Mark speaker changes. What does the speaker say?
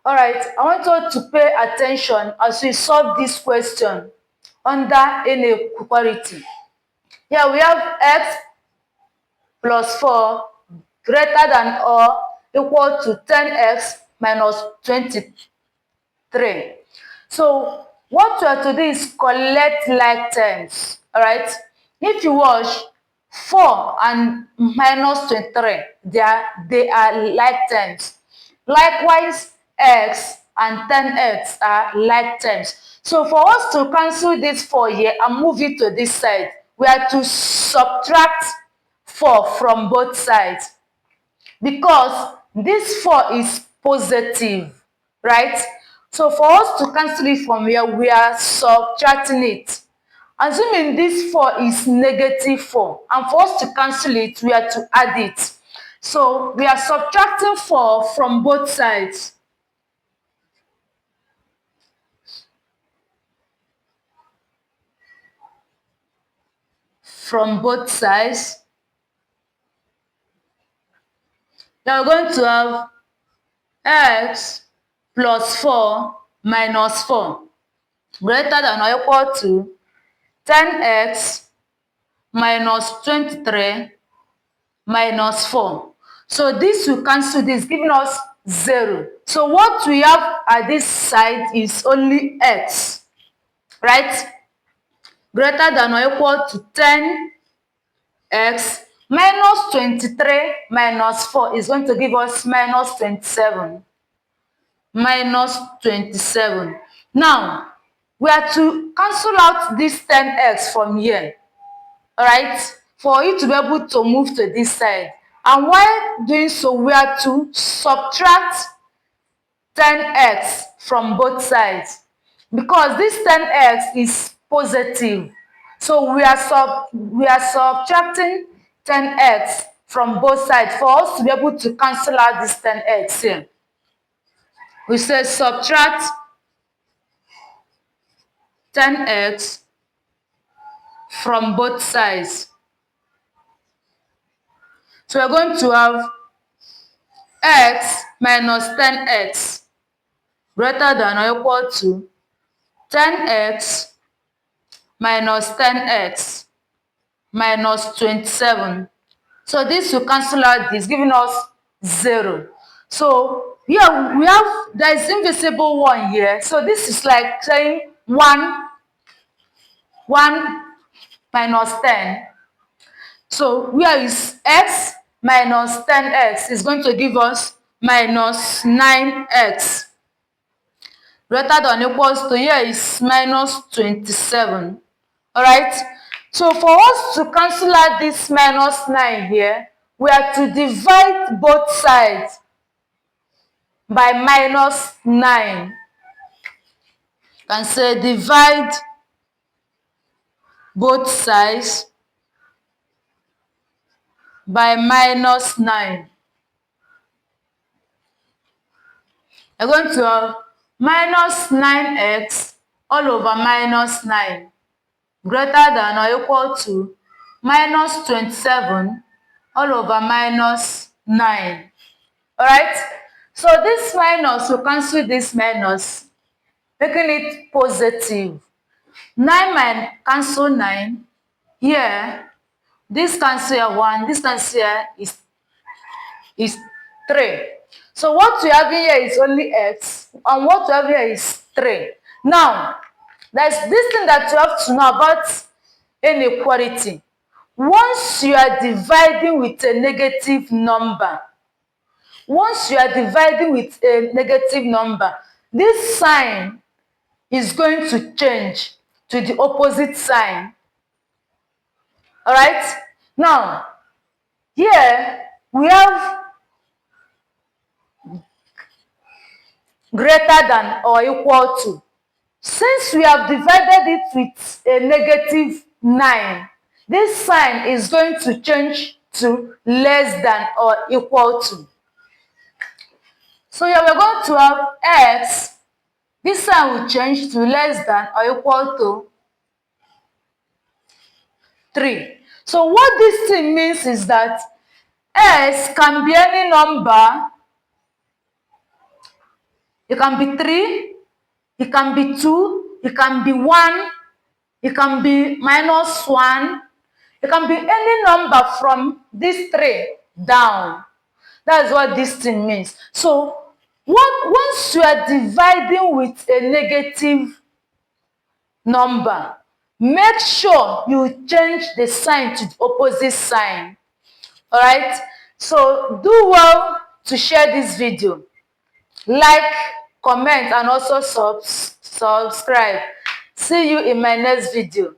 Speaker 1: All right, I want you to pay attention as we solve this question under inequality. Here we have x plus 4 greater than or equal to 10x minus 23. So what we have to do is collect like terms. All right, if you watch 4 and minus 23, they are like terms. Likewise, x and 10x are like terms. So for us to cancel this 4 here and move it to this side, we have to subtract 4 from both sides, because this 4 is positive, right? So for us to cancel it from here, we are subtracting it. Assuming this 4 is negative 4, and for us to cancel it, we have to add it. So we are subtracting 4 from both sides. From both sides. Now we're going to have x plus 4 minus 4 greater than or equal to 10x minus 23 minus 4. So this will cancel this, giving us 0. So what we have at this side is only x, right? Greater than or equal to 10x minus 23 minus 4 is going to give us minus 27. Minus 27. Now, we are to cancel out this 10x from here. Alright, for it to be able to move to this side. And while doing so, we are to subtract 10x from both sides, because this 10x is positive. So we are subtracting 10x from both sides for us to be able to cancel out this 10x here. We say subtract 10x from both sides. So we're going to have x minus 10x greater than or equal to 10x minus 10x minus 27. So this will cancel out this, giving us 0. So here we have, there is invisible 1 here. So this is like saying 1 minus 10. So where is x minus 10x is going to give us minus 9x. Greater than or equals to, here is minus 27. Alright? So for us to cancel out this minus 9 here, we have to divide both sides by minus 9. You can say divide both sides by minus 9. You're going to have minus 9x all over minus 9 greater than or equal to minus 27 all over minus 9. Alright? So this minus will cancel this minus, making it positive. 9 cancel 9. Here, this cancel here 1, this cancel here is 3. So what we have here is only x, and what we have here is 3. Now, there's this thing that you have to know about inequality. Once you are dividing with a negative number, this sign is going to change to the opposite sign. Alright? Now, here we have greater than or equal to. Since we have divided it with a negative 9, this sign is going to change to less than or equal to. So here we're going to have x. This sign will change to less than or equal to 3. So what this thing means is that s can be any number It can be 3, it can be 2, it can be 1, it can be -1, it can be any number from these 3 down. That's what this thing means. So once you are dividing with a negative number, make sure you change the sign to the opposite sign. All right? So do well to share this video. Like, comment, and also subscribe. See you in my next video.